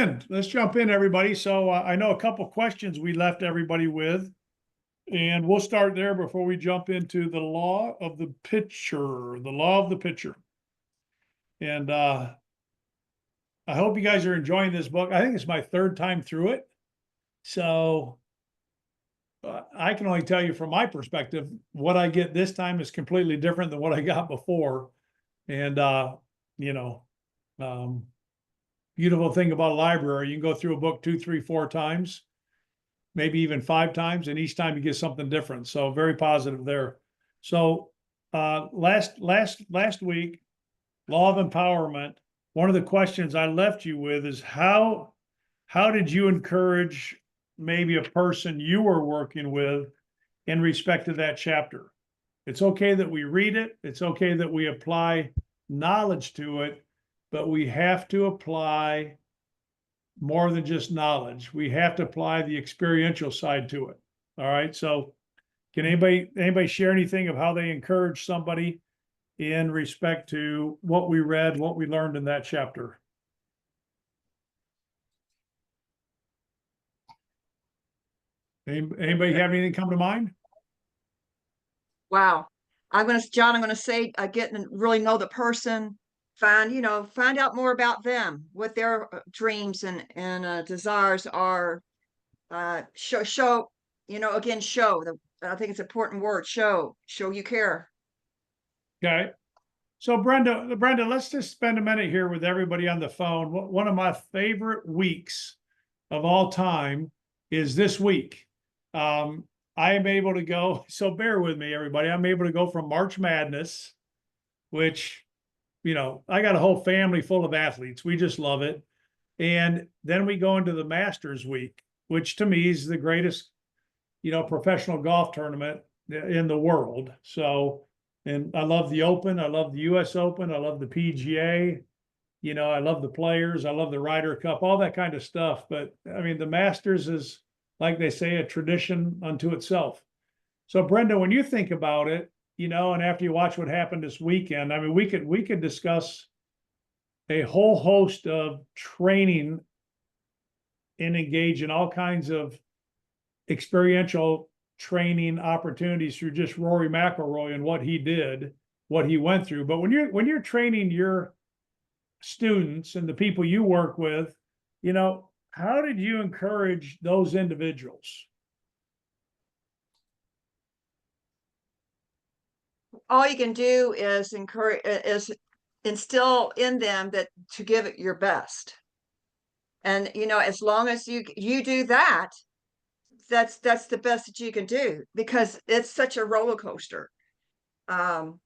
in. Let's jump in, everybody. So I know a couple questions we left everybody with, and we'll start there before we jump into the law of the pitcher, the law of the pitcher. And I hope you guys are enjoying this book. I think it's my third time through it. So I can only tell you from my perspective, what I get this time is completely different than what I got before. And, you know, beautiful thing about a library, you can go through a book 2, 3, 4 times, maybe even 5 times, and each time you get something different. So very positive there. So last week, law of empowerment, one of the questions I left you with is how did you encourage maybe a person you were working with in respect to that chapter? It's okay that we read it. It's okay that we apply knowledge to it, but we have to apply more than just knowledge. We have to apply the experiential side to it. All right. So can anybody share anything of how they encourage somebody in respect to what we read, what we learned in that chapter? Anybody have anything come to mind? Wow. John, I'm going to say, get and really know the person, find out more about them, what their dreams and desires are. Show, again, show I think it's an important word, show you care. Okay. So Brenda, let's just spend a minute here with everybody on the phone. One of my favorite weeks of all time is this week. I am able to go, so bear with me, everybody. I'm able to go from March Madness, which, I got a whole family full of athletes. We just love it. And then we go into the Masters week, which to me is the greatest, professional golf tournament in the world. So, and I love the Open. I love the US Open. I love the PGA. I love the players. I love the Ryder Cup, all that kind of stuff. But I mean, the Masters is, like they say, a tradition unto itself. So Brenda, when you think about it, and after you watch what happened this weekend, I mean, we could discuss a whole host of training and engage in all kinds of experiential training opportunities through just Rory McIlroy and what he did, what he went through. But when you're training your students and the people you work with, how did you encourage those individuals? All you can do is instill in them that to give it your best. And as long as you do that, that's the best that you can do, because it's such a roller coaster. And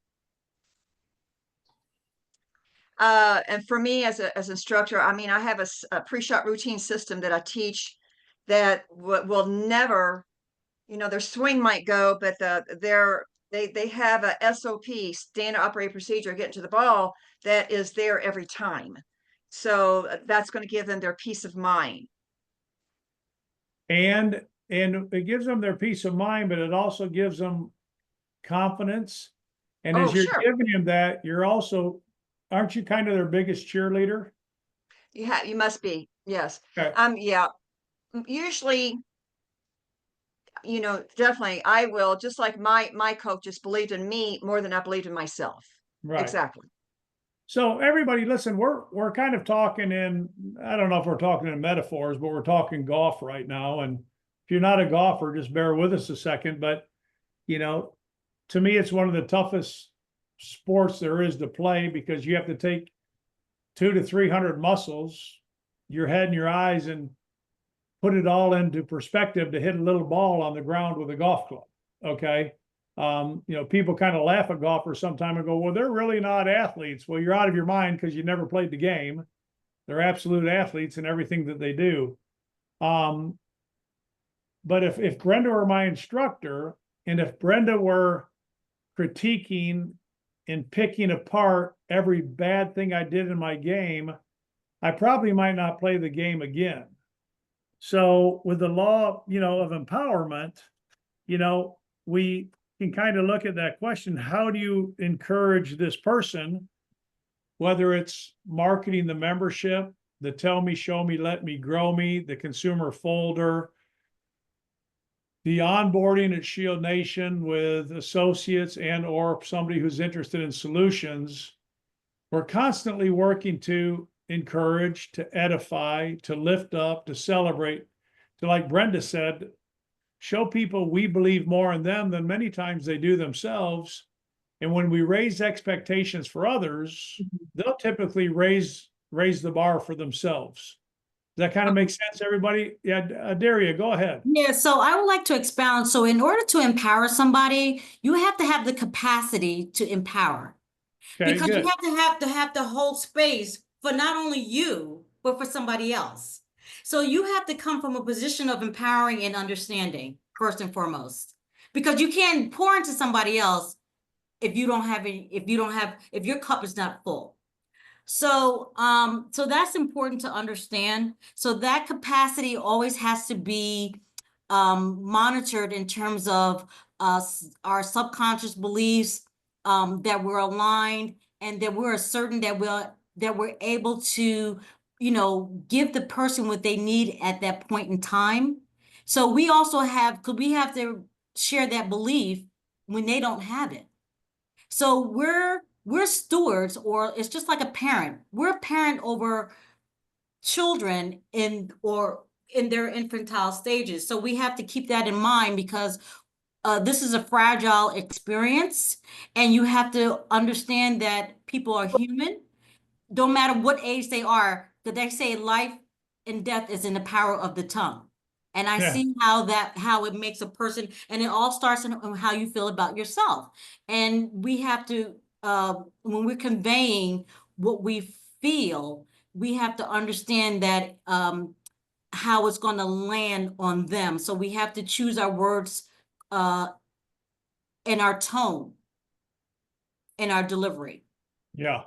for me as an instructor, I mean, I have a pre-shot routine system that I teach that will never, their swing might go, but they have a SOP, standard operating procedure, getting to the ball, that is there every time. So that's going to give them their peace of mind. And it gives them their peace of mind, but it also gives them confidence. And as you're giving them that, you're also, aren't you kind of their biggest cheerleader? You must be. Yes. Okay. Yeah. Usually, definitely I will, just like my coaches believed in me more than I believed in myself. Right. Exactly. So everybody, listen, we're kind of talking in, I don't know if we're talking in metaphors, but we're talking golf right now. And if you're not a golfer, just bear with us a second. But, to me, it's one of the toughest sports there is to play, because you have to take 200 to 300 muscles, your head and your eyes, and put it all into perspective to hit a little ball on the ground with a golf club. Okay. People kind of laugh at golfers sometimes and go, well, they're really not athletes. Well, you're out of your mind because you never played the game. They're absolute athletes in everything that they do. But if Brenda were my instructor, and if Brenda were critiquing and picking apart every bad thing I did in my game, I probably might not play the game again. So with the law, of empowerment, we can kind of look at that question. How do you encourage this person, whether it's marketing the membership, the Tell Me, Show Me, Let Me Grow Me, the consumer folder, the onboarding at Shield Nation with associates and or somebody who's interested in solutions. We're constantly working to encourage, to edify, to lift up, to celebrate, to, like Brenda said, show people we believe more in them than many times they do themselves. And when we raise expectations for others, they'll typically raise the bar for themselves. Does that kind of make sense, everybody? Yeah, Daria, go ahead. Yeah, so I would like to expound. So in order to empower somebody, you have to have the capacity to empower. Okay, Because good. you have to hold space for not only you, but for somebody else. So you have to come from a position of empowering and understanding, first and foremost. Because you can't pour into somebody else if you don't have any, if your cup is not full. So, so that's important to understand. So that capacity always has to be monitored in terms of our subconscious beliefs, that we're aligned and that we're certain that we're able to, you know, give the person what they need at that point in time. So we also could we have to share that belief when they don't have it. So we're stewards, or it's just like a parent. We're a parent over children in their infantile stages. So we have to keep that in mind, because this is a fragile experience, and you have to understand that people are human, no matter what age they are, because they say life and death is in the power of the tongue. And I Yeah. see how it makes a person, and it all starts in how you feel about yourself. And we have to, when we're conveying what we feel, we have to understand that how it's going to land on them. So we have to choose our words and our tone and our delivery. Yeah.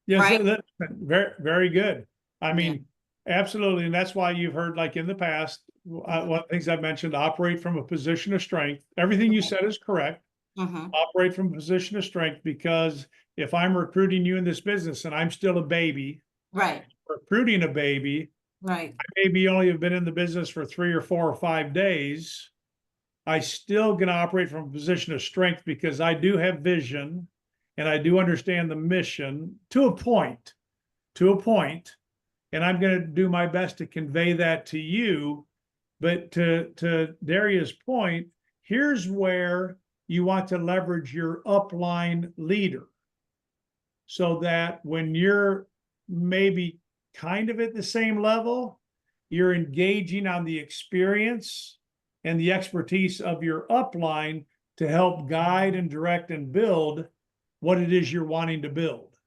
Yes, Right. that's very, very good. I Yeah. mean, absolutely. And that's why you've heard, like in the past, one of the things I've mentioned, operate from a position of strength. Everything you said is correct. Mhm. Operate from a position of strength, because if I'm recruiting you in this business and I'm still a baby, Right. recruiting a baby, Right. I maybe only have been in the business for 3 or 4 or 5 days, I still gonna operate from a position of strength because I do have vision and I do understand the mission to a point, and I'm gonna do my best to convey that to you. But to Daria's point, here's where you want to leverage your upline leader, so that when you're maybe kind of at the same level, you're engaging on the experience and the expertise of your upline to help guide and direct and build what it is you're wanting to build.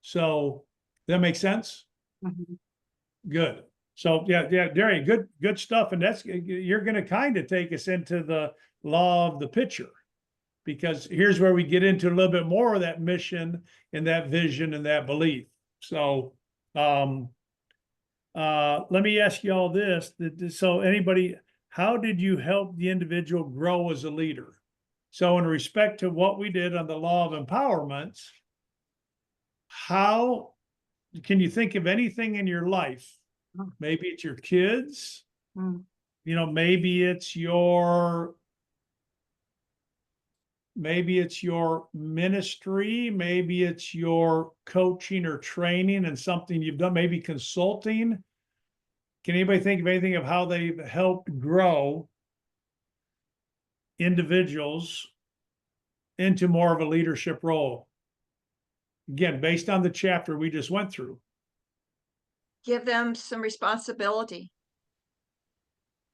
So that makes sense? Mhm. Good. So yeah, Daria, good stuff. And that's, you're gonna kind of take us into the law of the pitcher, because here's where we get into a little bit more of that mission and that vision and that belief. So let me ask you all this. So anybody, how did you help the individual grow as a leader? So in respect to what we did on the law of empowerment, how can you think of anything in your life? Maybe it's your kids, Mm. you know, maybe it's your ministry, maybe it's your coaching or training and something you've done, maybe consulting. Can anybody think of anything of how they've helped grow individuals into more of a leadership role? Again, based on the chapter we just went through. Give them some responsibility.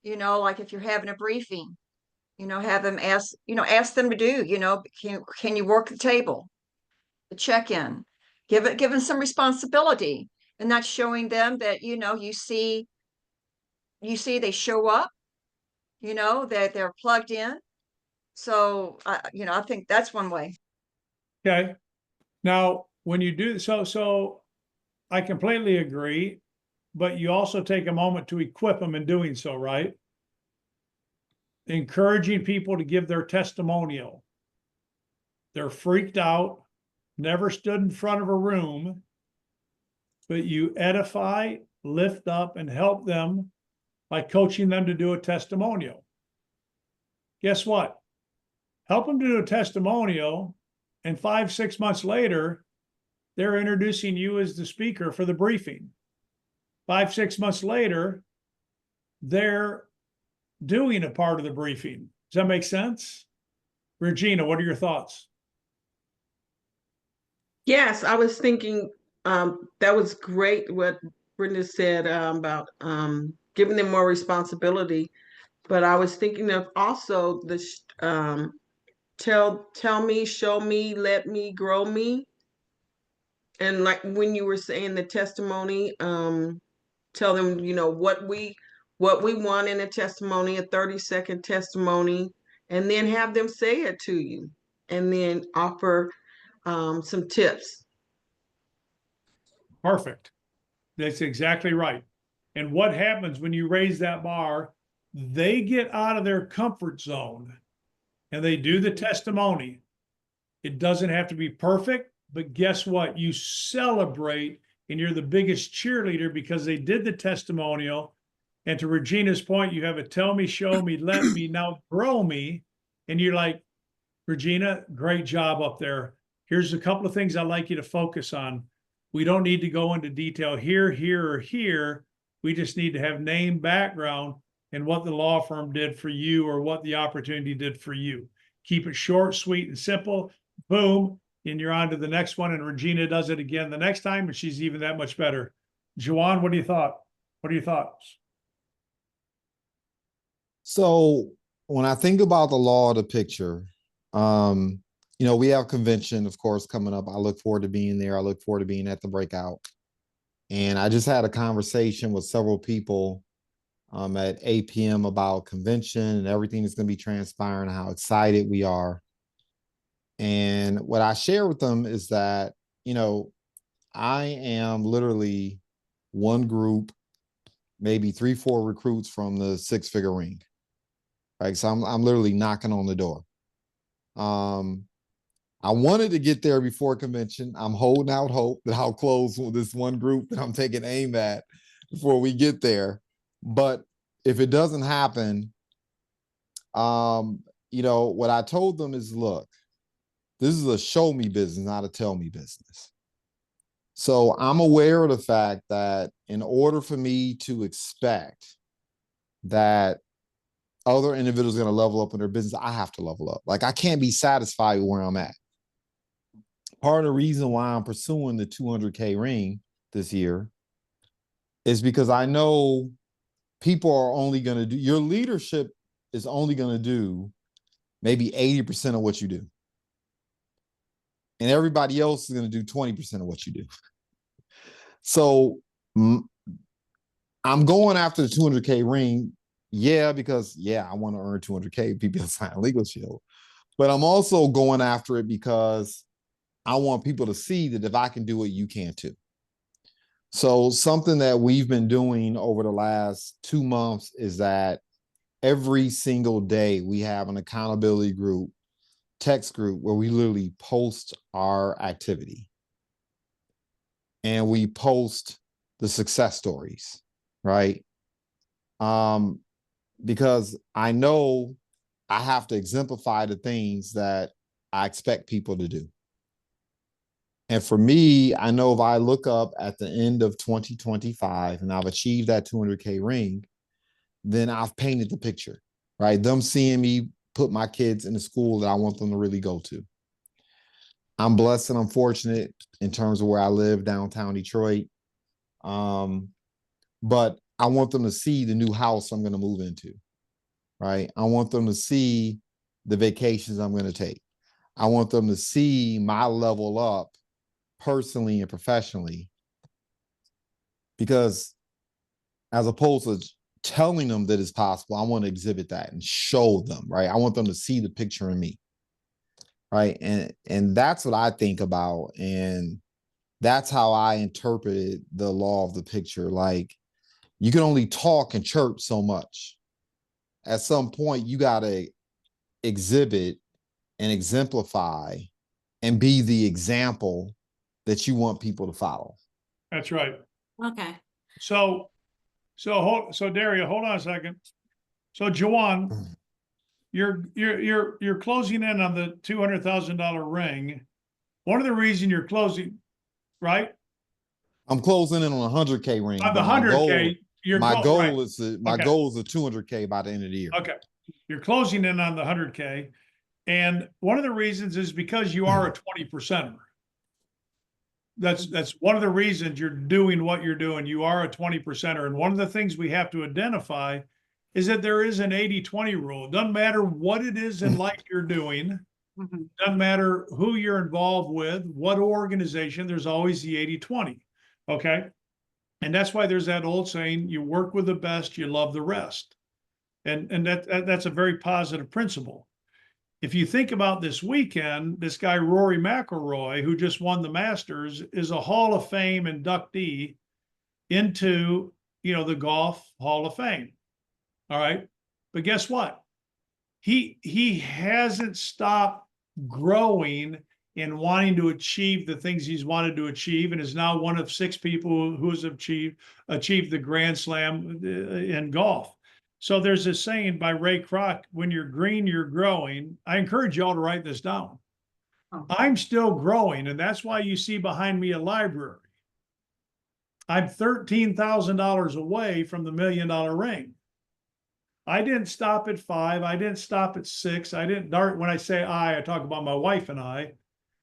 You know, like if you're having a briefing, you know, have them ask them to do, you know, can you work the table, the check-in, give them some responsibility, and that's showing them that, you know, you see they show up, you know, that they're plugged in. So you know, I think that's one way. Okay. Now, when you do so I completely agree, but you also take a moment to equip them in doing so, right? Encouraging people to give their testimonial. They're freaked out, never stood in front of a room, but you edify, lift up, and help them by coaching them to do a testimonial. Guess what? Help them to do a testimonial, and 5, 6 months later, they're introducing you as the speaker for the briefing. 5, 6 months later, they're doing a part of the briefing. Does that make sense? Regina, what are your thoughts? Yes, I was thinking that was great what Brenda said about giving them more responsibility. But I was thinking of also this tell me, show me, let me, grow me. And like when you were saying the testimony, tell them, you know, what we want in a testimony, a 30-second testimony, and then have them say it to you, and then offer some tips. Perfect. That's exactly right. And what happens when you raise that bar? They get out of their comfort zone and they do the testimony. It doesn't have to be perfect, but guess what? You celebrate and you're the biggest cheerleader because they did the testimonial. And to Regina's point, you have a tell me, show me, let me, now grow me. And you're like, Regina, great job up there. Here's a couple of things I'd like you to focus on. We don't need to go into detail here, here, or here. We just need to have name, background, and what the law firm did for you or what the opportunity did for you. Keep it short, sweet, and simple. Boom. And you're on to the next one. And Regina does it again the next time, and she's even that much better. Juwan, what do you thought? What are your thoughts? So when I think about the law of the picture, you know, we have convention, of course, coming up. I look forward to being there. I look forward to being at the breakout. And I just had a conversation with several people at 8 p.m. about convention and everything that's going to be transpiring, how excited we are. And what I share with them is that, you know, I am literally one group, maybe 3, 4 recruits from the 6-figure ring. Right. So I'm literally knocking on the door. I wanted to get there before convention. I'm holding out hope that I'll close with this one group that I'm taking aim at before we get there. But if it doesn't happen, you know, what I told them is, look, this is a show me business, not a tell me business. So I'm aware of the fact that in order for me to expect that other individuals are going to level up in their business, I have to level up. Like, I can't be satisfied with where I'm at. Part of the reason why I'm pursuing the 200K ring this year is because I know people are only going to do, your leadership is only going to do maybe 80% of what you do. And everybody else is going to do 20% of what you do. So I'm going after the 200K ring. Yeah, because I want to earn 200K, people sign Legal Shield. But I'm also going after it because I want people to see that if I can do it, you can too. So something that we've been doing over the last 2 months is that every single day we have an accountability group, text group, where we literally post our activity. And we post the success stories, right? Because I know I have to exemplify the things that I expect people to do. And for me, I know if I look up at the end of 2025 and I've achieved that 200K ring, then I've painted the picture, right? Them seeing me put my kids in the school that I want them to really go to. I'm blessed and I'm fortunate in terms of where I live, downtown Detroit. But I want them to see the new house I'm going to move into, right? I want them to see the vacations I'm going to take. I want them to see my level up personally and professionally, because as opposed to telling them that it's possible, I want to exhibit that and show them, right? I want them to see the picture in me, right? And that's what I think about, and that's how I interpreted the law of the picture. Like, you can only talk and chirp so much. At some point, you got to exhibit and exemplify and be the example that you want people to follow. That's right. Okay. So Daria, hold on a second. So Jawan, you're closing in on the $200,000 ring. One of the reasons you're closing, right? I'm closing in on a 100K ring, On the but my goal, 100K, my goal right. is to, Okay. goal is a 200K by the end of the year. Okay. You're closing in on the 100K. And one of the reasons is because you are a 20%er. That's one of the reasons you're doing what you're doing. You are a 20%er. And one of the things we have to identify is that there is an 80-20 rule. It doesn't matter what it is in life you're doing. Mhm. Doesn't matter who you're involved with, what organization, there's always the 80-20. Okay. And that's why there's that old saying, you work with the best, you love the rest. And that's a very positive principle. If you think about this weekend, this guy, Rory McIlroy, who just won the Masters, is a Hall of Fame inductee into, the Golf Hall of Fame. All right. But guess what? He hasn't stopped growing and wanting to achieve the things he's wanted to achieve, and is now one of 6 people who has achieved the Grand Slam in golf. So there's this saying by Ray Kroc, when you're green, you're growing. I encourage you all to write this down. Oh. I'm still growing, and that's why you see behind me a library. I'm $13,000 away from the $1 million ring. I didn't stop at 5. I didn't stop at 6. I didn't dart. When I say I talk about my wife and I.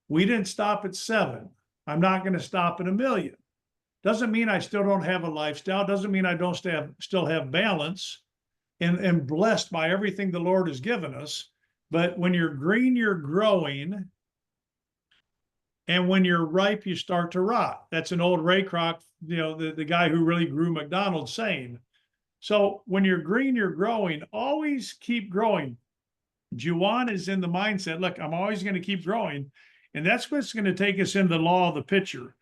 We didn't stop at 7. I'm not going to stop at $1 million. Doesn't mean I still don't have a lifestyle. Doesn't mean I don't still have balance and blessed by everything the Lord has given us. But when you're green, you're growing. And when you're ripe, you start to rot. That's an old Ray Kroc, the guy who really grew McDonald's saying. So when you're green, you're growing. Always keep growing. Juwan is in the mindset, look, I'm always going to keep growing. And that's what's going to take us into the law of the pitcher.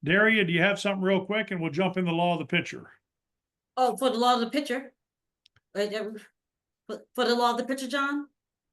Daria, do you have something real quick? And we'll jump in the law of the pitcher. Oh, for the law of the pitcher? For the law of the pitcher, John?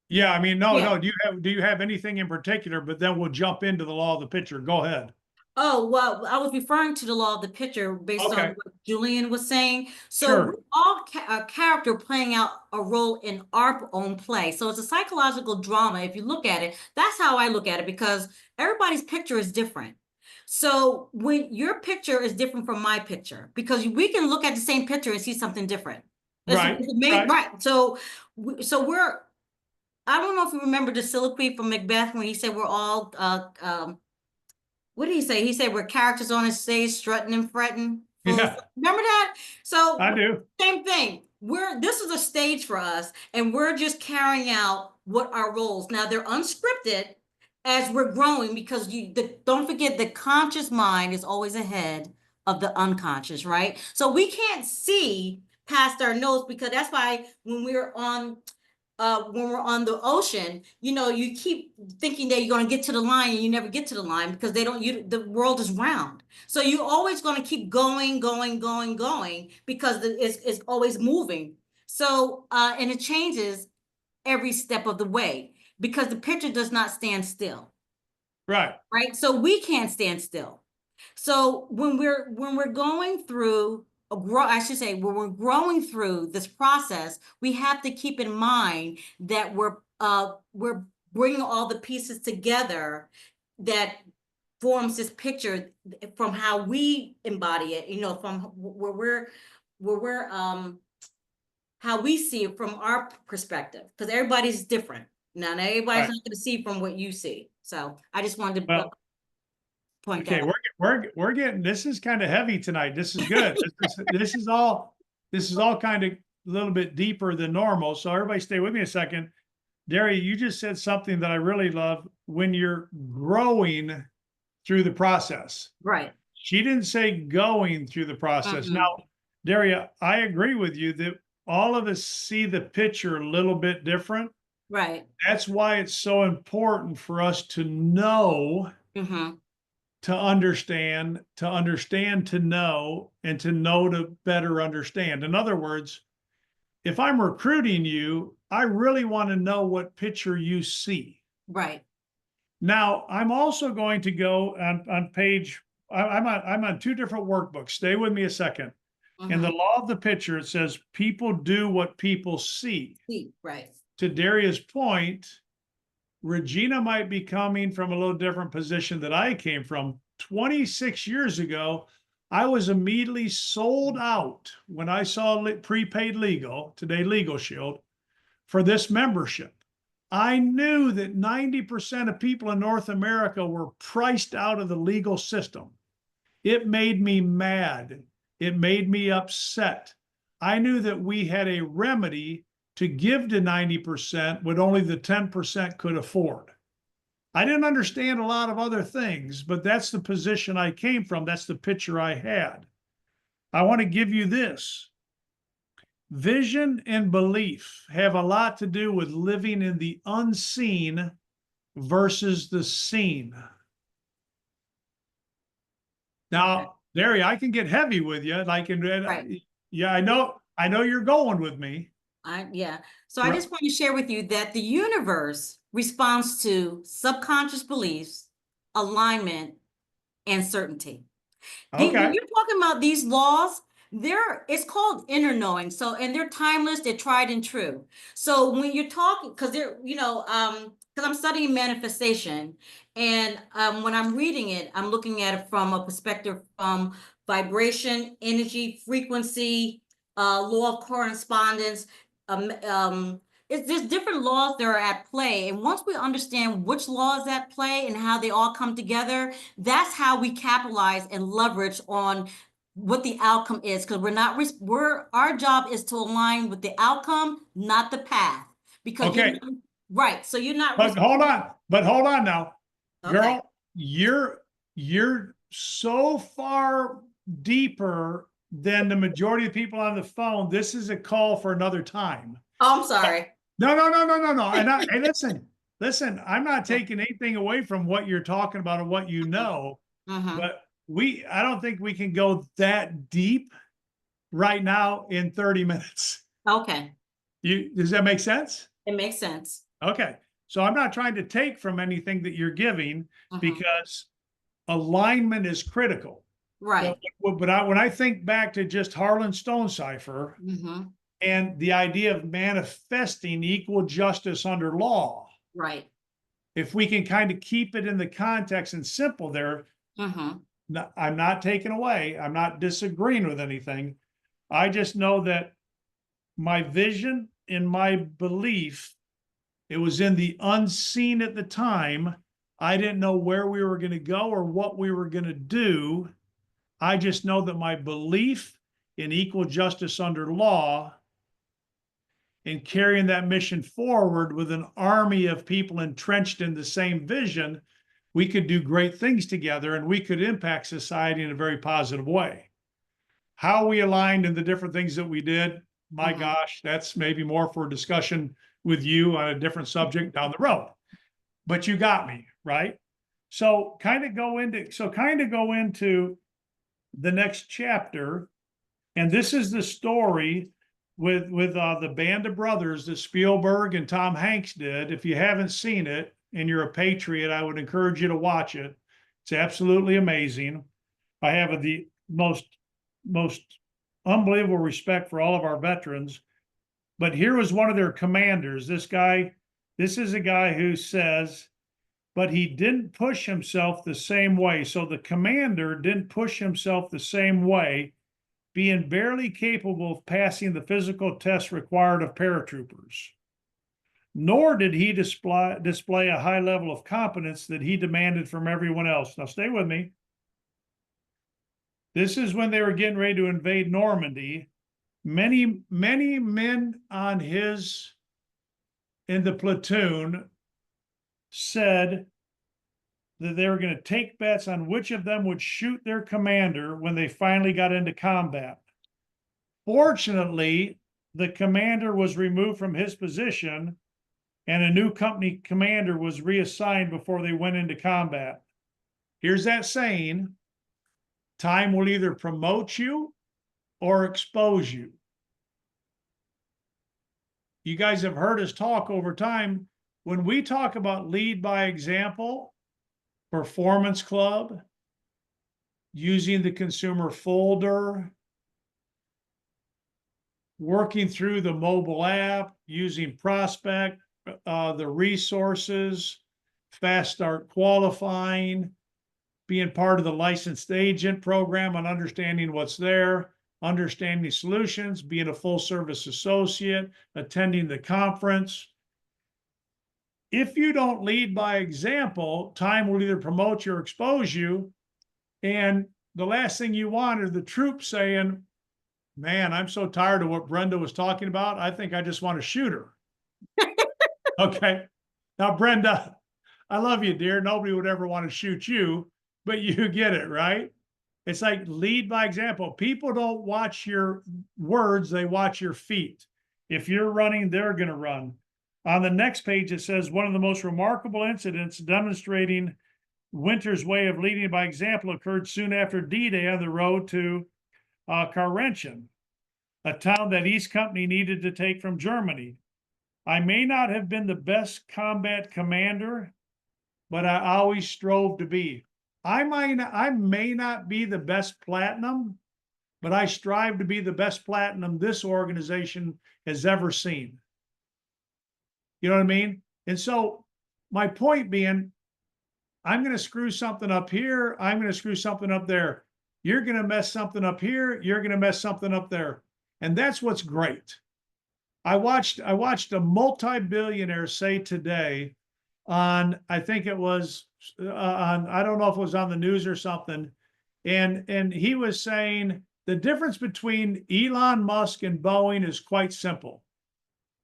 Yeah, I mean, no. Yeah. Do you have anything in particular? But then we'll jump into the law of the pitcher. Go ahead. Oh, well, I was referring to the law of the pitcher based Okay. on what Julian was saying. So Sure. we're all a character playing out a role in our own play. So it's a psychological drama. If you look at it, that's how I look at it, because everybody's picture is different. So when your picture is different from my picture, because we can look at the same picture and see something different. Right, Right. So we're, I don't know if you remember the soliloquy from Macbeth when he said we're all, what did he say? He said we're characters on a stage strutting and fretting. Yeah. Remember that? So I do. same thing. This is a stage for us, and we're just carrying out what our roles. Now they're unscripted as we're growing, because don't forget the conscious mind is always ahead of the unconscious, right? So we can't see past our nose, because that's why when we're on the ocean, you keep thinking that you're going to get to the line, and you never get to the line, because the world is round. So you're always going to keep going, because it's always moving. So, and it changes every step of the way, because the picture does not stand still. Right. Right. So we can't stand still. So when we're going through when we're growing through this process, we have to keep in mind that we're bringing all the pieces together that forms this picture from how we embody it, from where we're how we see it from our perspective, because everybody's different. Now everybody's Right. not going to see from what you see. So I just wanted to Well, point okay, that out. we're getting, this is kind of heavy tonight. This is good. This is all kind of a little bit deeper than normal. So everybody stay with me a second. Daria, you just said something that I really love. When you're growing through the process. Right. She didn't say going through the process. Mhm. Now, Daria, I agree with you that all of us see the picture a little bit different. Right. That's why it's so important for us to know, Mm-hmm. to understand, to know, and to know to better understand. In other words, if I'm recruiting you, I really want to know what picture you see. Right. Now, I'm also going to go on page I'm on two different workbooks. Stay with me a second. In the Mhm. law of the picture, it says people do what people see. See, right. To Daria's point, Regina might be coming from a little different position that I came from. 26 years ago, I was immediately sold out when I saw prepaid legal, today Legal Shield, for this membership. I knew that 90% of people in North America were priced out of the legal system. It made me mad. It made me upset. I knew that we had a remedy to give to 90% what only the 10% could afford. I didn't understand a lot of other things, but that's the position I came from. That's the picture I had. I want to give you this. Vision and belief have a lot to do with living in the unseen versus the seen. Now, Larry, I can get heavy with you. I can, Right. yeah, I know you're going with me. Yeah. So I Right. just want to share with you that the universe responds to subconscious beliefs, alignment, and certainty. When Okay. you're talking about these laws, it's called inner knowing. So, and they're timeless, they're tried and true. So when you're talking, because because I'm studying manifestation, and when I'm reading it, I'm looking at it from a perspective from vibration, energy, frequency, law of correspondence. There's different laws that are at play, and once we understand which laws at play and how they all come together, that's how we capitalize and leverage on what the outcome is, because our job is to align with the outcome, not the path. Because Okay. right, so you're not But hold on now. Okay. Girl, you're so far deeper than the majority of people on the phone. This is a call for another time. Oh, I'm sorry. No. And listen, I'm not taking anything away from what you're talking about and what you know, but I don't think we can go that deep right now in 30 minutes. Okay, Does that make sense? it makes sense. Okay. So I'm not trying to take from anything that you're giving because alignment is critical. Right. But when I think back to just Harlan Stonecipher and the idea of manifesting equal justice under law, Right. if we can kind of keep it in the context and simple there, I'm not taking away, I'm not disagreeing with anything. I just know that my vision and my belief, it was in the unseen at the time. I didn't know where we were going to go or what we were going to do. I just know that my belief in equal justice under law and carrying that mission forward with an army of people entrenched in the same vision, we could do great things together and we could impact society in a very positive way. How we aligned in the different things that we did, my gosh, that's maybe more for a discussion with you on a different subject down the road. But you got me, right? So kind of go into the next chapter. And this is the story with the Band of Brothers that Spielberg and Tom Hanks did. If you haven't seen it and you're a patriot, I would encourage you to watch it. It's absolutely amazing. I have the most unbelievable respect for all of our veterans. But here was one of their commanders. This is a guy who says, but he didn't push himself the same way. So the commander didn't push himself the same way, being barely capable of passing the physical tests required of paratroopers. Nor did he display a high level of competence that he demanded from everyone else. Now stay with me. This is when they were getting ready to invade Normandy. Many men in the platoon said that they were going to take bets on which of them would shoot their commander when they finally got into combat. Fortunately, the commander was removed from his position and a new company commander was reassigned before they went into combat. Here's that saying, time will either promote you or expose you. You guys have heard us talk over time. When we talk about lead by example, performance club, using the consumer folder, working through the mobile app, using Prospect, the resources, fast start qualifying, being part of the licensed agent program and understanding what's there, understanding solutions, being a full service associate, attending the conference. If you don't lead by example, time will either promote you or expose you. And the last thing you want are the troops saying, man, I'm so tired of what Brenda was talking about. I think I just want to shoot her. Okay. Now, Brenda, I love you, dear. Nobody would ever want to shoot you, but you get it, right? It's like lead by example. People don't watch your words, they watch your feet. If you're running, they're going to run. On the next page, it says one of the most remarkable incidents demonstrating Winter's way of leading by example occurred soon after D-Day on the road to Karenchen, a town that East Company needed to take from Germany. I may not have been the best combat commander, but I always strove to be. I may not be the best platinum, but I strive to be the best platinum this organization has ever seen. You know what I mean? And so my point being, I'm going to screw something up here. I'm going to screw something up there. You're going to mess something up here. You're going to mess something up there. And that's what's great. I watched a multi-billionaire say today on, I think it was on, I don't know if it was on the news or something. And he was saying the difference between Elon Musk and Boeing is quite simple.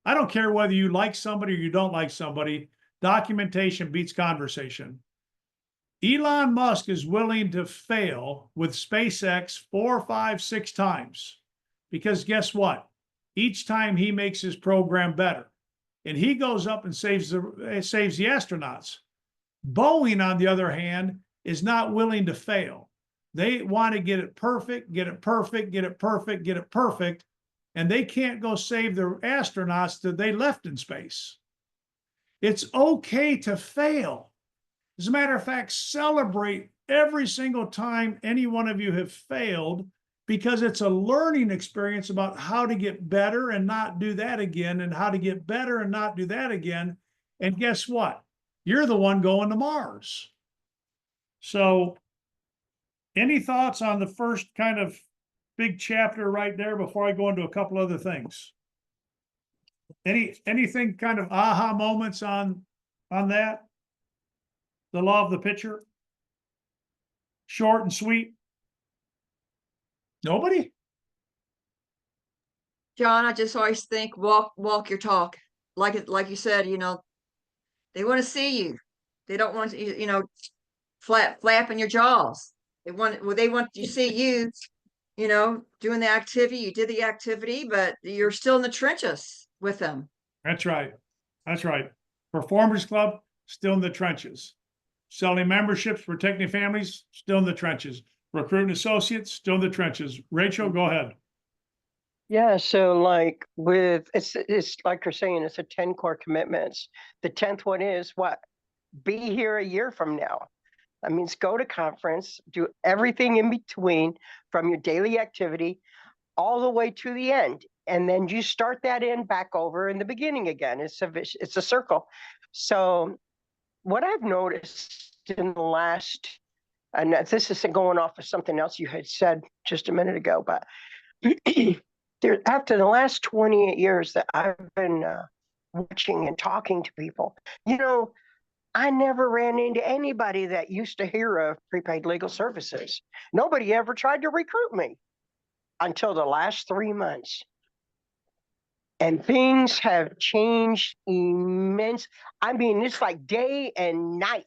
I don't care whether you like somebody or you don't like somebody, documentation beats conversation. Elon Musk is willing to fail with SpaceX 4, 5, 6 times because guess what? Each time he makes his program better and he goes up and saves the astronauts. Boeing, on the other hand, is not willing to fail. They want to get it perfect, get it perfect, get it perfect, get it perfect. And they can't go save the astronauts that they left in space. It's okay to fail. As a matter of fact, celebrate every single time any one of you have failed because it's a learning experience about how to get better and not do that again and how to get better and not do that again. And guess what? You're the one going to Mars. So any thoughts on the first kind of big chapter right there before I go into a couple other things? Anything kind of aha moments on that? The law of the pitcher? Short and sweet? Nobody? John, I just always think walk your talk. Like you said, you know, they want to see you. They don't want you flapping your jaws. They want to see you, doing the activity. You did the activity, but you're still in the trenches with them. That's right. That's right. Performers Club, still in the trenches. Selling memberships, protecting families, still in the trenches. Recruiting associates, still in the trenches. Rachel, go ahead. Yeah, so like it's like you're saying, it's a 10 core commitments. The 10th one is what? Be here a year from now. That means go to conference, do everything in between from your daily activity all the way to the end. And then you start that back over in the beginning again. It's a circle. So what I've noticed in the last, and this isn't going off of something else you had said just a minute ago, but after the last 28 years that I've been watching and talking to people, I never ran into anybody that used to hear of prepaid legal services. Nobody ever tried to recruit me until the last 3 months. And things have changed immense. I mean, it's like day and night.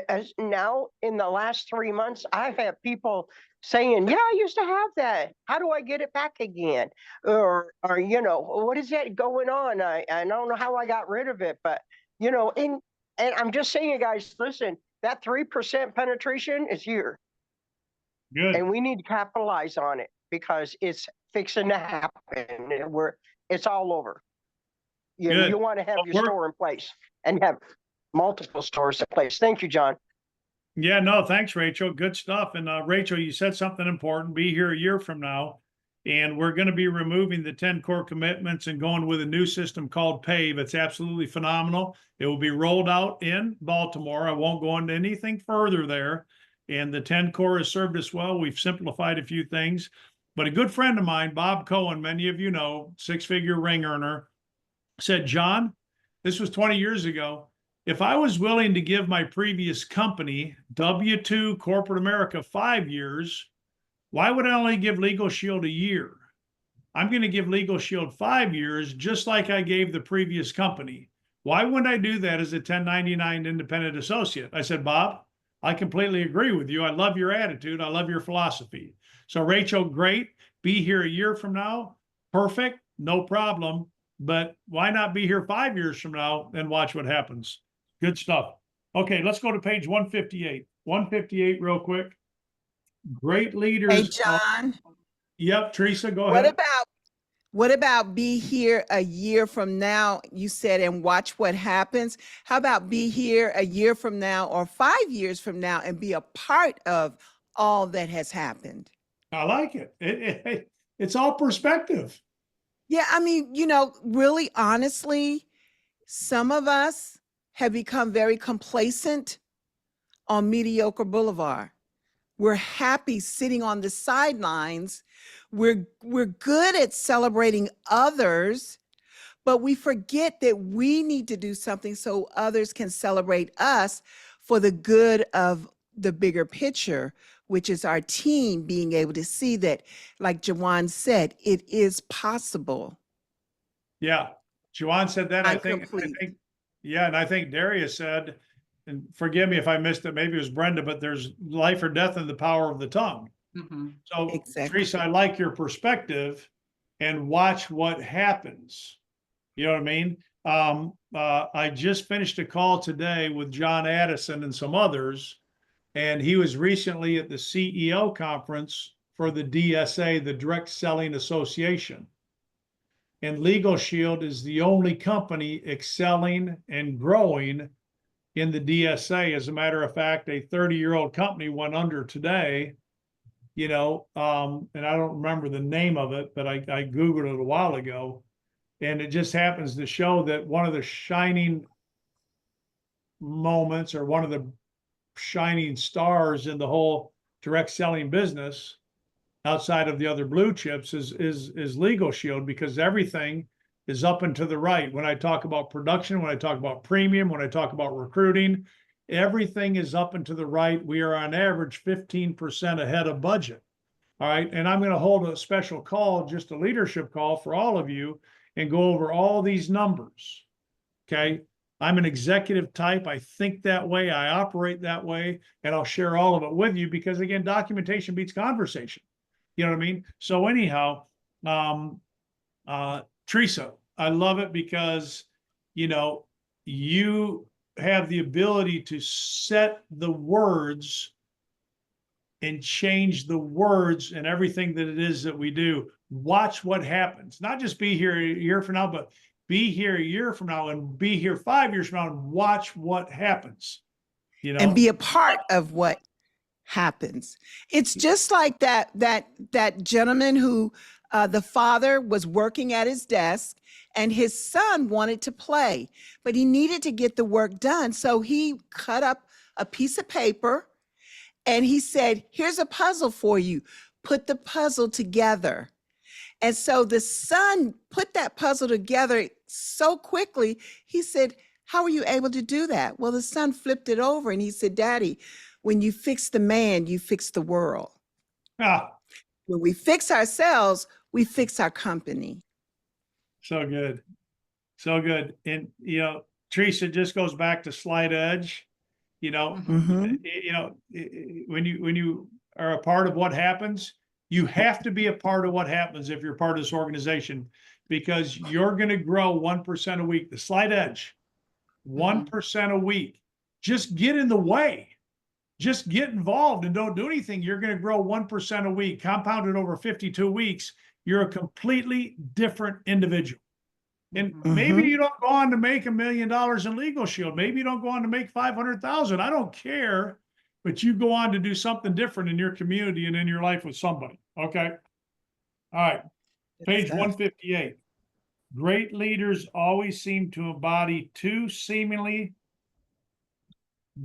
As now, in the last 3 months, I've had people saying, yeah, I used to have that. How do I get it back again? Or what is that going on? I don't know how I got rid of it, but, and I'm just saying, guys, listen, that 3% penetration is here. Good. And we need to capitalize on it because it's fixing to happen. It's all over. Good. You want to have your store in place and have multiple stores in place. Thank you, John. Yeah, no, thanks, Rachel. Good stuff. And Rachel, you said something important. Be here a year from now. And we're going to be removing the 10 core commitments and going with a new system called PAVE. It's absolutely phenomenal. It will be rolled out in Baltimore. I won't go into anything further there. And the 10 core has served us well. We've simplified a few things. But a good friend of mine, Bob Cohen, many of you know, six-figure ring earner, said, John, this was 20 years ago. If I was willing to give my previous company, W-2 Corporate America, 5 years, why would I only give Legal Shield a year? I'm going to give Legal Shield 5 years, just like I gave the previous company. Why wouldn't I do that as a 1099 independent associate? I said, Bob, I completely agree with you. I love your attitude. I love your philosophy. So Rachel, great. Be here a year from now. Perfect. No problem. But why not be here 5 years from now and watch what happens? Good stuff. Okay, let's go to page 158. 158 real quick. Great leaders. Hey, John, Yep, Teresa, go what ahead. about be here a year from now? You said, and watch what happens. How about be here a year from now or 5 years from now and be a part of all that has happened? I like it. It's all perspective. Yeah, I mean, really honestly, some of us have become very complacent on Mediocre Boulevard. We're happy sitting on the sidelines. We're good at celebrating others, but we forget that we need to do something so others can celebrate us for the good of the bigger picture, which is our team being able to see that, like Jawan said, it is possible. Yeah. Juwan said that. I'm I think, complete. yeah. And I think Darius said, and forgive me if I missed it, maybe it was Brenda, but there's life or death in the power of the tongue. Mhm. So Exactly. Teresa, I like your perspective and watch what happens. You know what I mean? I just finished a call today with John Addison and some others, and he was recently at the CEO conference for the DSA, the Direct Selling Association. And Legal Shield is the only company excelling and growing in the DSA. As a matter of fact, a 30-year-old company went under today, and I don't remember the name of it, but I Googled it a while ago. And it just happens to show that one of the shining moments or one of the shining stars in the whole direct selling business outside of the other blue chips is Legal Shield, because everything is up and to the right. When I talk about production, when I talk about premium, when I talk about recruiting, everything is up and to the right. We are on average 15% ahead of budget. All right. And I'm going to hold a special call, just a leadership call for all of you, and go over all these numbers. Okay. I'm an executive type. I think that way. I operate that way. And I'll share all of it with you because, again, documentation beats conversation. You know what I mean? So anyhow, Teresa, I love it because, you have the ability to set the words and change the words and everything that it is that we do. Watch what happens. Not just be here a year from now, but be here a year from now and be here 5 years from now and watch what happens. And be a part of what happens. It's just like that gentleman who the father was working at his desk and his son wanted to play, but he needed to get the work done. So he cut up a piece of paper and he said, here's a puzzle for you. Put the puzzle together. And so the son put that puzzle together so quickly. He said, how were you able to do that? Well, the son flipped it over and he said, Daddy, when you fix the man, you fix the world. When we fix ourselves, we fix our company. So good. So good. And, Teresa, just goes back to Slight Edge. Mhm. When you are a part of what happens, you have to be a part of what happens if you're part of this organization, because you're going to grow 1% a week. The Slight Edge, 1% a week. Just get in the way. Just get involved and don't do anything. You're going to grow 1% a week, compounded over 52 weeks. You're a completely different individual. And maybe you don't go on to make $1 million in Legal Shield. Maybe you don't go on to make 500,000. I don't care. but you go on to do something different in your community and in your life with somebody. Okay. All right. Page 158. Great leaders always seem to embody two seemingly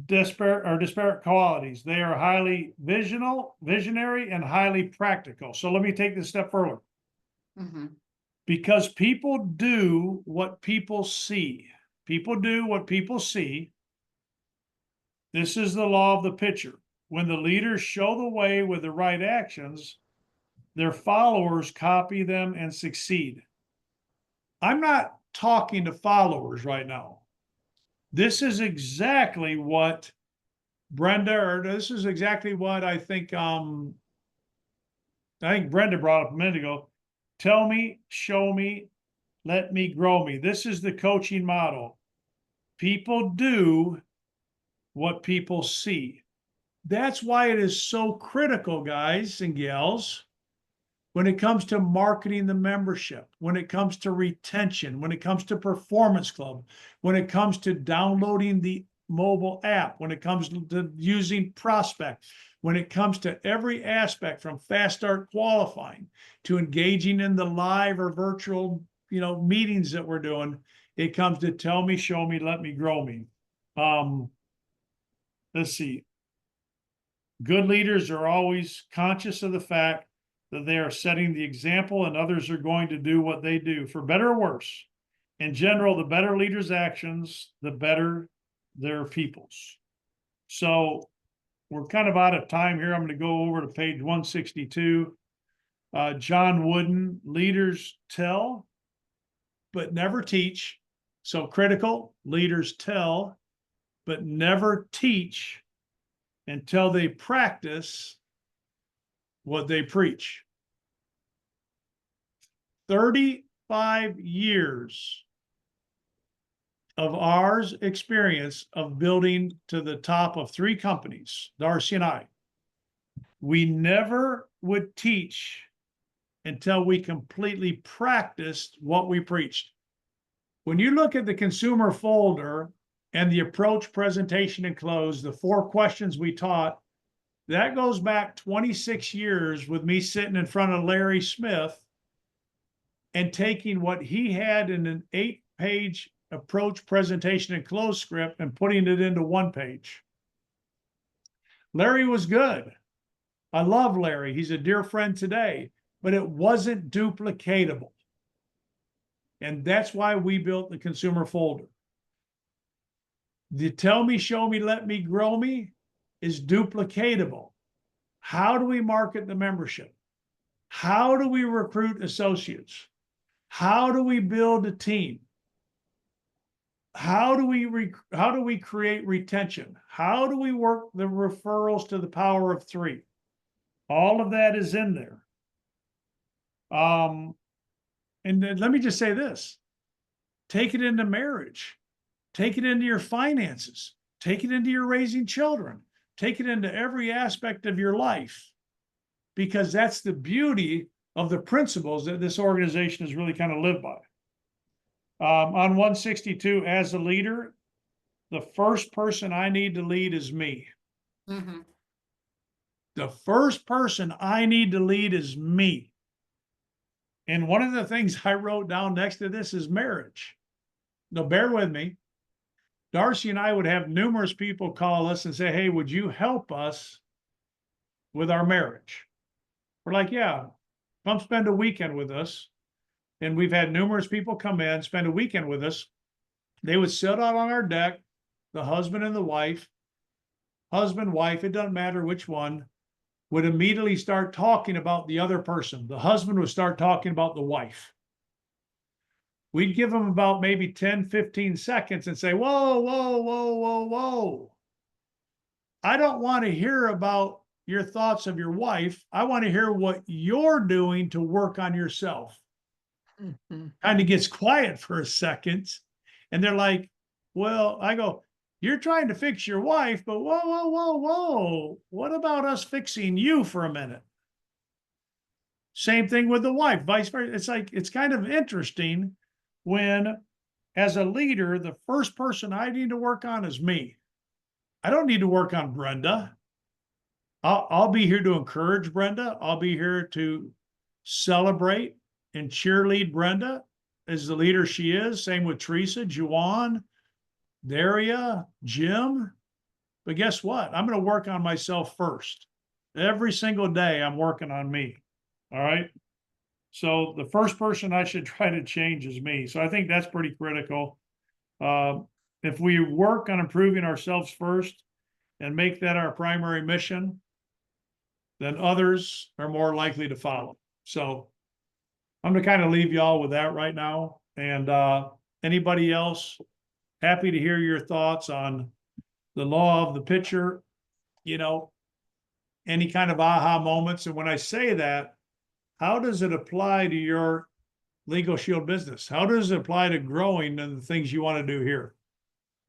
disparate qualities. They are highly visionary, and highly practical. So let me take this a step further. Mhm. Because people do what people see. People do what people see. This is the law of the pitcher. When the leaders show the way with the right actions, their followers copy them and succeed. I'm not talking to followers right now. This is exactly what Brenda, or this is exactly what I think Brenda brought up a minute ago. Tell me, show me, let me grow me. This is the coaching model. People do what people see. That's why it is so critical, guys and gals, when it comes to marketing the membership, when it comes to retention, when it comes to Performance Club, when it comes to downloading the mobile app, when it comes to using Prospect, when it comes to every aspect from Fast Start qualifying to engaging in the live or virtual, meetings that we're doing, it comes to tell me, show me, let me grow me. Let's see. Good leaders are always conscious of the fact that they are setting the example and others are going to do what they do, for better or worse. In general, the better leaders' actions, the better their people's. So we're kind of out of time here. I'm going to go over to page 162. John Wooden, leaders tell, but never teach. So critical, leaders tell, but never teach until they practice what they preach. 35 years of ours experience of building to the top of 3 companies, Darcy and I. We never would teach until we completely practiced what we preached. When you look at the consumer folder and the approach, presentation, and close, the 4 questions we taught, that goes back 26 years with me sitting in front of Larry Smith and taking what he had in an 8-page approach, presentation, and close script and putting it into 1 page. Larry was good. I love Larry. He's a dear friend today, but it wasn't duplicatable. And that's why we built the consumer folder. The tell me, show me, let me grow me is duplicatable. How do we market the membership? How do we recruit associates? How do we build a team? How do we create retention? How do we work the referrals to the power of 3? All of that is in there. And then let me just say this. Take it into marriage. Take it into your finances. Take it into your raising children. Take it into every aspect of your life, because that's the beauty of the principles that this organization has really kind of lived by. On 162, as a leader, the first person I need to lead is me. Mhm. The first person I need to lead is me. And one of the things I wrote down next to this is marriage. Now, bear with me. Darcy and I would have numerous people call us and say, hey, would you help us with our marriage? We're like, yeah, come spend a weekend with us. And we've had numerous people come in, spend a weekend with us. They would sit out on our deck, the husband and the wife, husband, wife, it doesn't matter which one, would immediately start talking about the other person. The husband would start talking about the wife. We'd give them about maybe 10, 15 seconds and say, whoa, whoa, whoa, whoa, whoa. I don't want to hear about your thoughts of your wife. I want to hear what you're doing to work on yourself. Kind of gets quiet for a second. And they're like, well, I go, you're trying to fix your wife, but whoa, whoa, whoa, whoa. What about us fixing you for a minute? Same thing with the wife, vice versa. It's like, it's kind of interesting when, as a leader, the first person I need to work on is me. I don't need to work on Brenda. I'll be here to encourage Brenda. I'll be here to celebrate and cheerlead Brenda as the leader she is. Same with Teresa, Juwan, Daria, Jim. But guess what? I'm going to work on myself first. Every single day, I'm working on me. All right. So the first person I should try to change is me. So I think that's pretty critical. If we work on improving ourselves first and make that our primary mission, then others are more likely to follow. So I'm gonna kind of leave y'all with that right now. And anybody else, happy to hear your thoughts on the law of the pitcher, you know, any kind of aha moments. And when I say that, how does it apply to your Legal Shield business? How does it apply to growing and the things you want to do here?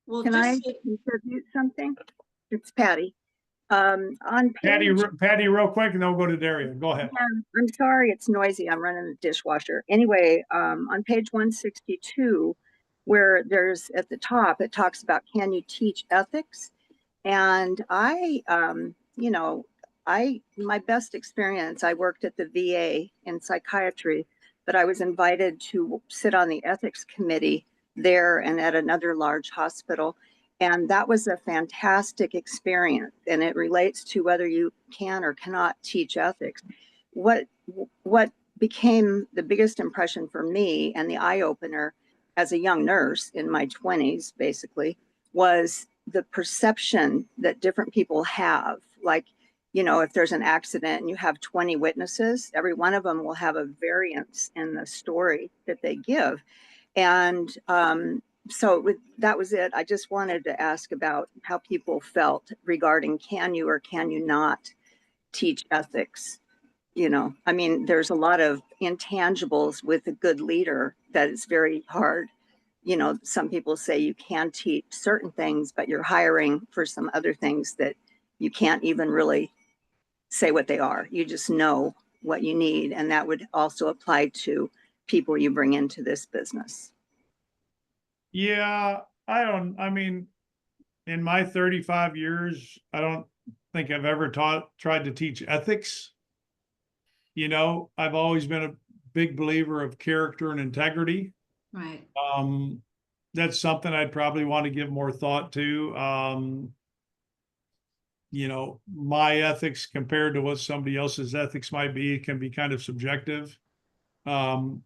Well, Can I just so- contribute something? It's Patty. On Patty, page, Patty, real quick, and then we'll go to Daria. Go ahead. I'm sorry, it's noisy. I'm running the dishwasher. Anyway, on page 162, where there's at the top, it talks about can you teach ethics? And my best experience, I worked at the VA in psychiatry, but I was invited to sit on the ethics committee there and at another large hospital. And that was a fantastic experience. And it relates to whether you can or cannot teach ethics. What became the biggest impression for me and the eye opener as a young nurse in my 20s, basically, was the perception that different people have. Like, you know, if there's an accident and you have 20 witnesses, every one of them will have a variance in the story that they give. And that was it. I just wanted to ask about how people felt regarding can you or can you not teach ethics? You know, I mean, there's a lot of intangibles with a good leader that is very hard. You know, some people say you can teach certain things, but you're hiring for some other things that you can't even really say what they are. You just know what you need. And that would also apply to people you bring into this business. Yeah, I mean, in my 35 years, I don't think I've ever tried to teach ethics. You know, I've always been a big believer of character and integrity. right. That's something I'd probably want to give more thought to. You know, my ethics compared to what somebody else's ethics might be, can be kind of subjective. I'm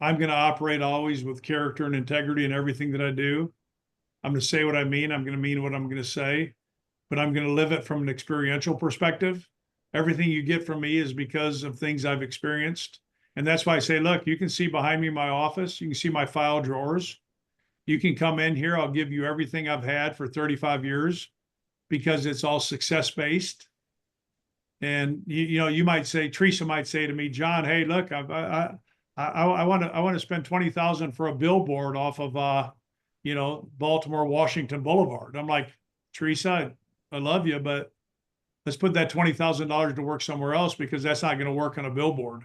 going to operate always with character and integrity in everything that I do. I'm going to say what I mean. I'm going to mean what I'm going to say, but I'm going to live it from an experiential perspective. Everything you get from me is because of things I've experienced. And that's why I say, look, you can see behind me my office. You can see my file drawers. You can come in here. I'll give you everything I've had for 35 years because it's all success-based. And you know, you might say, Teresa might say to me, John, hey, look, I want to spend 20,000 for a billboard off of you know, Baltimore Washington Boulevard. I'm like, Teresa, I love you, but let's put that $20,000 to work somewhere else because that's not going to work on a billboard.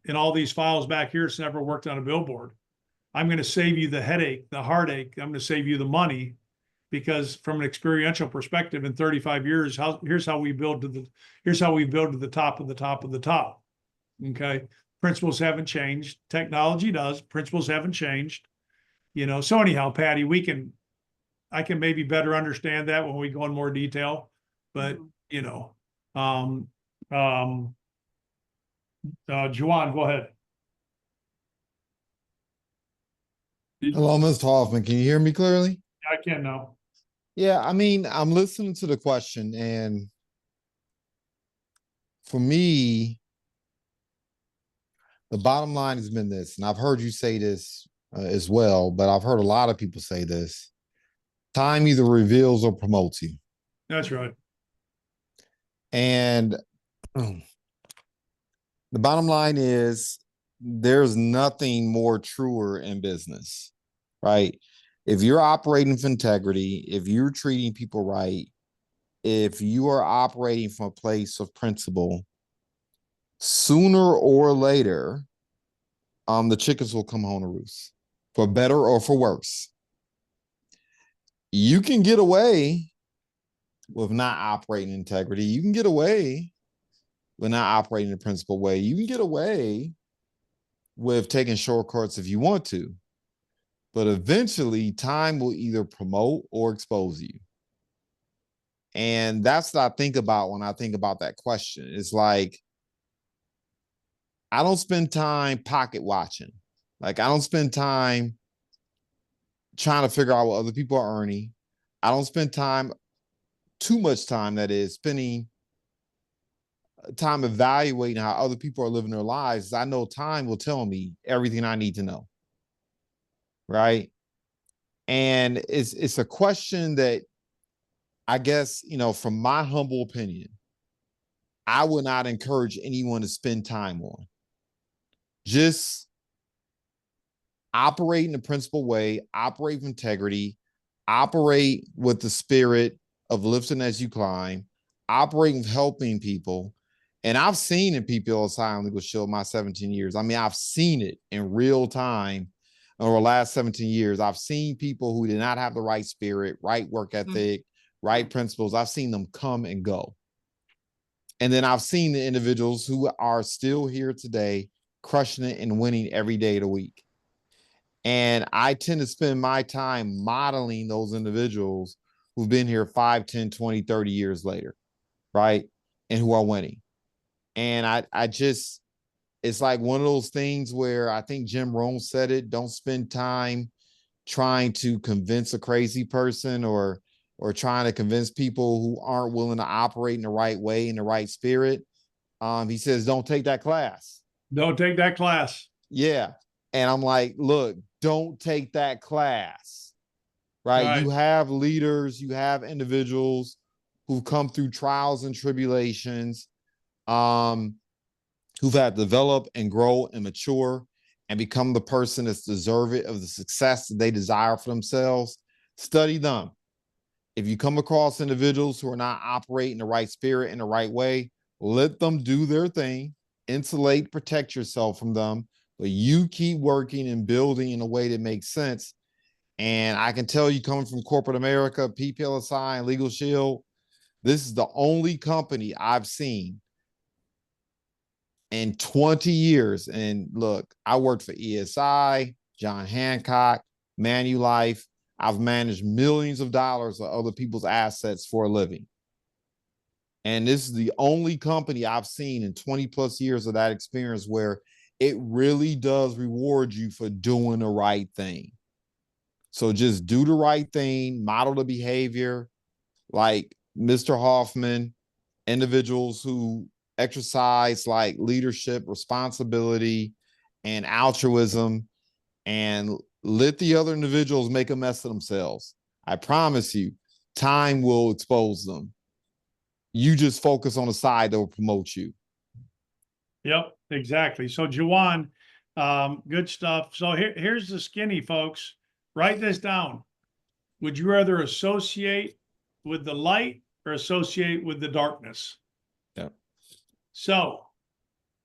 In all these files back here, it's never worked on a billboard. I'm going to save you the headache, the heartache. I'm going to save you the money because from an experiential perspective in 35 years, here's how we build to the top of the top of the top. Okay. Principles haven't changed. Technology does. Principles haven't changed. You know, so anyhow, Patty, I can maybe better understand that when we go in more detail, but you know, Juwan, go ahead. Hello, Mr. Hoffman. Can you hear me clearly? I can now. Yeah, I mean, I'm listening to the question, and for me, the bottom line has been this, and I've heard you say this as well, but I've heard a lot of people say this. Time either reveals or promotes you. That's right. And the bottom line is there's nothing more truer in business, right? If you're operating with integrity, if you're treating people right, if you are operating from a place of principle, sooner or later, the chickens will come home to roost, for better or for worse. You can get away with not operating integrity. You can get away with not operating the principled way. You can get away with taking shortcuts if you want to, but eventually time will either promote or expose you. And that's what I think about when I think about that question. It's like, I don't spend time pocket watching. Like, I don't spend time trying to figure out what other people are earning. I don't spend too much time, that is, spending time evaluating how other people are living their lives. I know time will tell me everything I need to know. Right. And it's a question that I guess, from my humble opinion, I would not encourage anyone to spend time on. Just operate in the principled way, operate with integrity, operate with the spirit of lifting as you climb, operate with helping people. And I've seen in PPLSI and Legal Shield my 17 years. I mean, I've seen it in real time over the last 17 years. I've seen people who did not have the right spirit, right work ethic, right principles. I've seen them come and go. And then I've seen the individuals who are still here today, crushing it and winning every day of the week. And I tend to spend my time modeling those individuals who've been here 5, 10, 20, 30 years later, right? And who are winning. And I just, it's like one of those things where I think Jim Rohn said it, don't spend time trying to convince a crazy person or trying to convince people who aren't willing to operate in the right way, in the right spirit. He says, don't take that class. Don't take that class. Yeah. And I'm like, look, don't take that class, right? You have leaders, you have individuals who've come through trials and tribulations, who've had to develop and grow and mature and become the person that's deserving of the success that they desire for themselves. Study them. If you come across individuals who are not operating the right spirit in the right way, let them do their thing, insulate, protect yourself from them, but you keep working and building in a way that makes sense. And I can tell you, coming from corporate America, PPLSI and Legal Shield, this is the only company I've seen in 20 years. And look, I worked for ESI, John Hancock, Manulife. I've managed millions of dollars of other people's assets for a living. And this is the only company I've seen in 20 plus years of that experience where it really does reward you for doing the right thing. So just do the right thing, model the behavior like Mr. Hoffman, individuals who exercise like leadership, responsibility, and altruism, and let the other individuals make a mess of themselves. I promise you, time will expose them. You just focus on the side that will promote you. Yep, exactly. So Juwan, good stuff. So here's the skinny, folks. Write this down. Would you rather associate with the light or associate with the darkness? Yep. So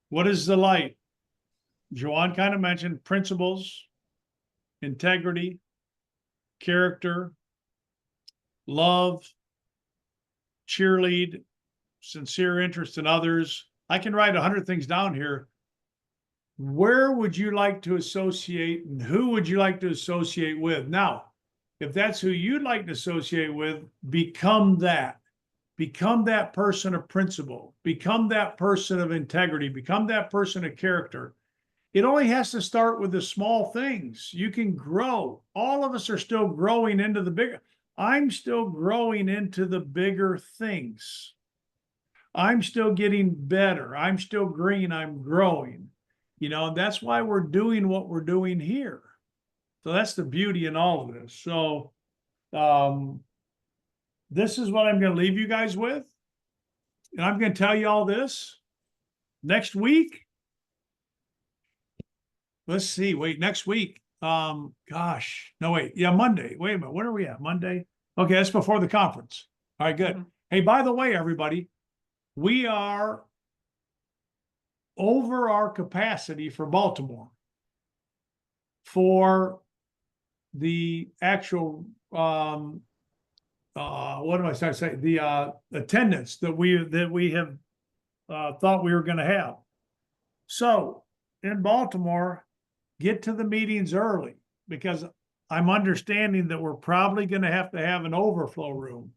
what is the light? Juwan kind of mentioned principles, integrity, character, love, cheerlead, sincere interest in others. I can write 100 things down here. Where would you like to associate and who would you like to associate with? Now, if that's who you'd like to associate with, become that. Become that person of principle. Become that person of integrity. Become that person of character. It only has to start with the small things. You can grow. All of us are still growing into the bigger. I'm still growing into the bigger things. I'm still getting better. I'm still green. I'm growing. And that's why we're doing what we're doing here. So that's the beauty in all of this. So this is what I'm going to leave you guys with. And I'm going to tell you all this next week. Let's see. Wait, next week. Gosh, no, wait. Yeah, Monday. Wait a minute. When are we at? Monday? Okay, that's before the conference. All right, good. Hey, by the way, everybody, we are over our capacity for Baltimore for the actual what am I trying to say? The attendance that we have thought we were gonna have. So in Baltimore, get to the meetings early because I'm understanding that we're probably gonna have to have an overflow room.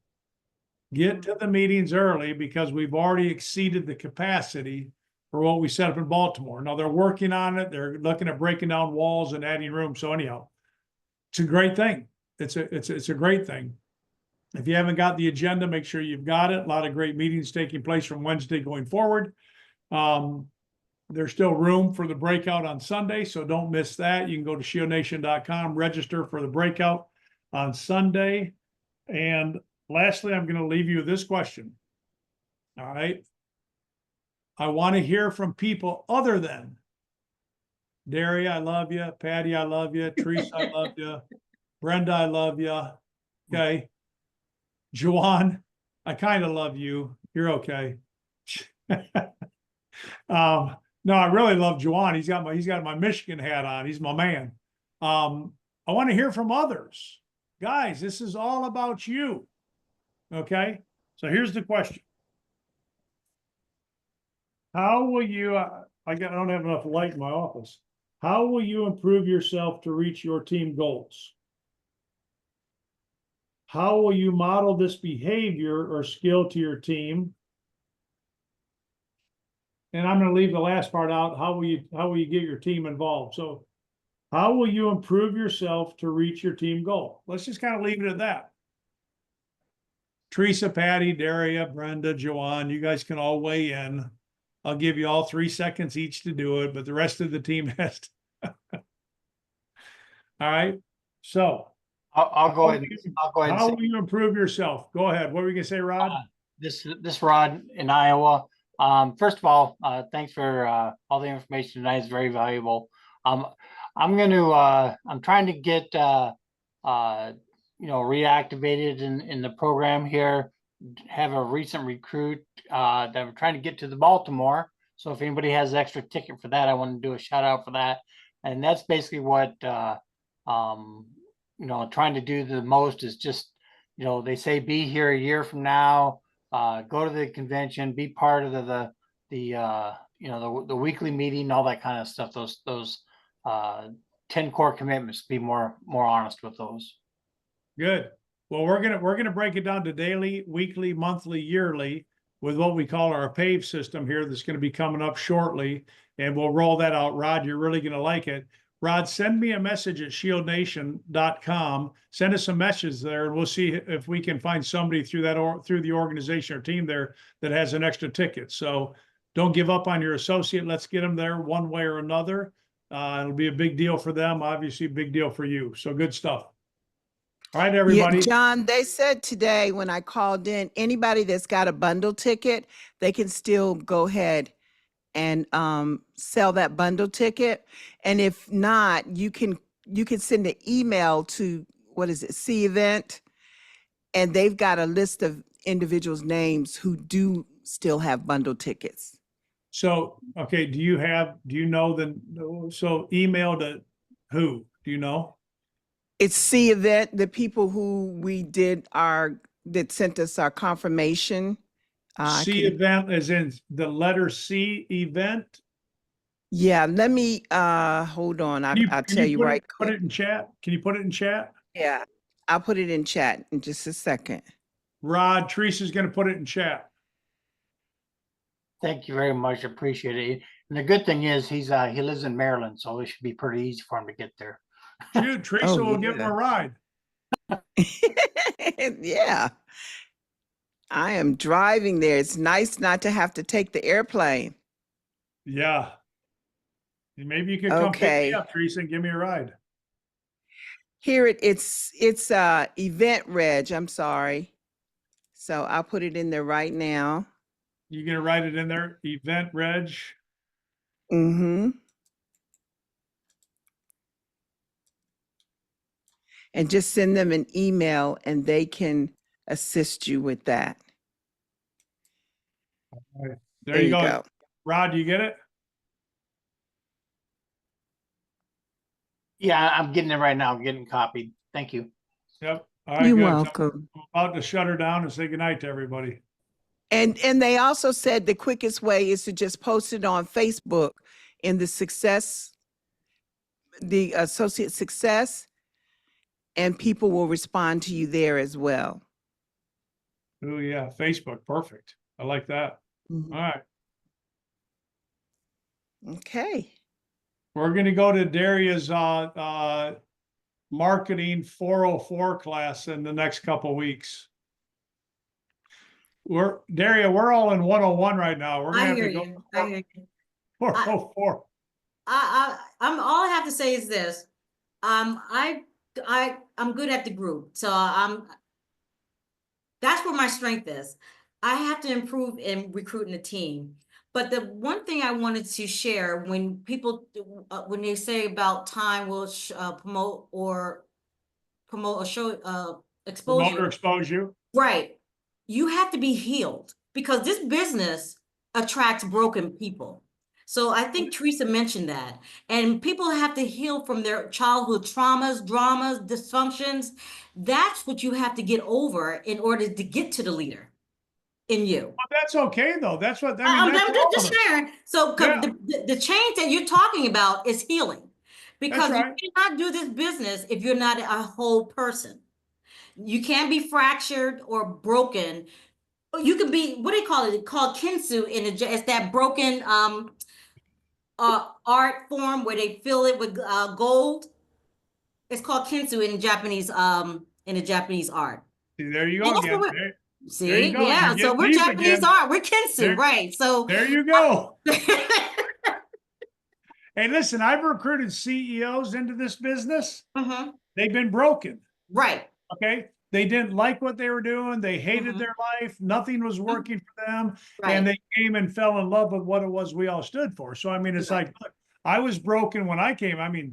Get to the meetings early because we've already exceeded the capacity for what we set up in Baltimore. Now they're working on it. They're looking at breaking down walls and adding rooms. So anyhow, it's a great thing. It's a great thing. If you haven't got the agenda, make sure you've got it. A lot of great meetings taking place from Wednesday going forward. There's still room for the breakout on Sunday, so don't miss that. You can go to shieldnation.com, register for the breakout on Sunday. And lastly, I'm going to leave you with this question. All right. I want to hear from people other than Daria, I love you. Patty, I love you. Teresa, I love you. Brenda, I love you. Okay. Juwan, I kind of love you. You're okay. No, I really love Juwan. He's got my Michigan hat on. He's my man. I want to hear from others. Guys, this is all about you. Okay. So here's the question. How will you, I don't have enough light in my office. How will you improve yourself to reach your team goals? How will you model this behavior or skill to your team? And I'm going to leave the last part out. How will you get your team involved? So how will you improve yourself to reach your team goal? Let's just kind of leave it at that. Teresa, Patty, Daria, Brenda, Joanne, you guys can all weigh in. I'll give you all 3 seconds each to do it, but the rest of the team has to. All right. So I'll go ahead. I'll go ahead. how And will you improve yourself? Go ahead. What were you gonna say, Rod? this Rod in Iowa. First of all, thanks for all the information tonight. It's very valuable. I'm trying to get reactivated in the program here. Have a recent recruit that we're trying to get to the Baltimore. So if anybody has an extra ticket for that, I want to do a shout out for that. And that's basically what trying to do the most is just, they say be here a year from now, go to the convention, be part of the weekly meeting, all that kind of stuff. Those 10 core commitments, be more honest with those. Good. Well, we're gonna break it down to daily, weekly, monthly, yearly with what we call our PAVE system here that's going to be coming up shortly. And we'll roll that out. Rod, you're really going to like it. Rod, send me a message at shieldnation.com. Send us a message there, and we'll see if we can find somebody through the organization or team there that has an extra ticket. So don't give up on your associate. Let's get them there one way or another. It'll be a big deal for them, obviously a big deal for you. So good stuff. All right, everybody. Yeah, John, they said today when I called in, anybody that's got a bundle ticket, they can still go ahead and sell that bundle ticket. And if not, you can send an email to, what is it, C Event, and they've got a list of individuals' names who do still have bundle tickets. So, okay, do you know so email to who? Do you know? It's C Event, the people who that sent us our confirmation. C Event as in the letter C Event? Yeah, let me, hold on. I'll tell you right Put quick. it in chat. Can you put it in chat? Yeah, I'll put it in chat in just a second. Rod, Teresa's gonna put it in chat. Thank you very much. Appreciate it. And the good thing is he lives in Maryland, so it should be pretty easy for him to get there. Shoot, Teresa Oh, will give him yeah. a ride. Yeah. I am driving there. It's nice not to have to take the airplane. Yeah. Maybe you could come pick me Okay. up, Teresa, and give me a ride. Here it's event reg, I'm sorry. So I'll put it in there right now. You gonna write it in there? Event reg. Mm-hmm. And just send them an email and they can assist you with that. There you go. Rod, do you get it? Yeah, I'm getting it right now. I'm getting copied. Thank you. Yep. All right, You're good. So welcome. I'm about to shut her down and say goodnight to everybody. And they also said the quickest way is to just post it on Facebook in the associate success, and people will respond to you there as well. Oh, yeah, Facebook, perfect. I like that. Mhm. All right, Okay. we're gonna go to Daria's marketing 404 class in the next couple weeks. Daria, we're all in 101 right now. We're gonna I have hear to go you. I hear you. 404. All I have to say is this. I'm good at the group. So that's where my strength is. I have to improve in recruiting a team. But the one thing I wanted to share when people, when they say about time will promote or show Promote or exposure, expose you. right? You have to be healed because this business attracts broken people. So I think Teresa mentioned that. And people have to heal from their childhood traumas, dramas, dysfunctions. That's what you have to get over in order to get to the leader in you. Well, that's okay though. That's what, I mean, I'm that's all just of us. sharing. So 'cause Yeah. the change that you're talking about is healing. Because you right. cannot do this business if you're not a whole person. You can't be fractured or broken. You can be, what do they call it? Called kintsu it's that broken art form where they fill it with gold. It's called kintsu in the Japanese art. See, there you And go that's again. what we're- There you See, go. yeah. You're So getting we're deep Japanese again. art. We're kintsu, There- right? So There you go. Hey, listen, I've recruited CEOs into this business. Mhm. They've been broken. Right. Okay. They didn't like what they were doing. They hated Mhm. their life. Nothing was working for them. Right. And they came and fell in love with what it was we all stood for. So, I mean, it's Right. like, look, I was broken when I came. I mean,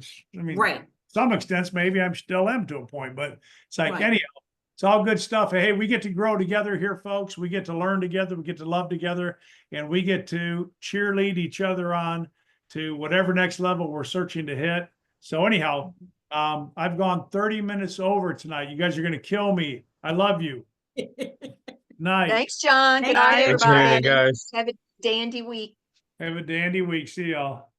Right. some extents, maybe I'm still am to a point, but it's like, Right. anyhow, it's all good stuff. Hey, we get to grow together here, folks. We get to learn together. We get to love together, and we get to cheerlead each other on to whatever next level we're searching to hit. So anyhow, I've gone 30 minutes over tonight. You guys are going to kill me. I love you. Night. Thanks, John. Good Thank night, you. Thanks for everything, everybody. guys. Have a dandy week. Have a dandy week. See y'all.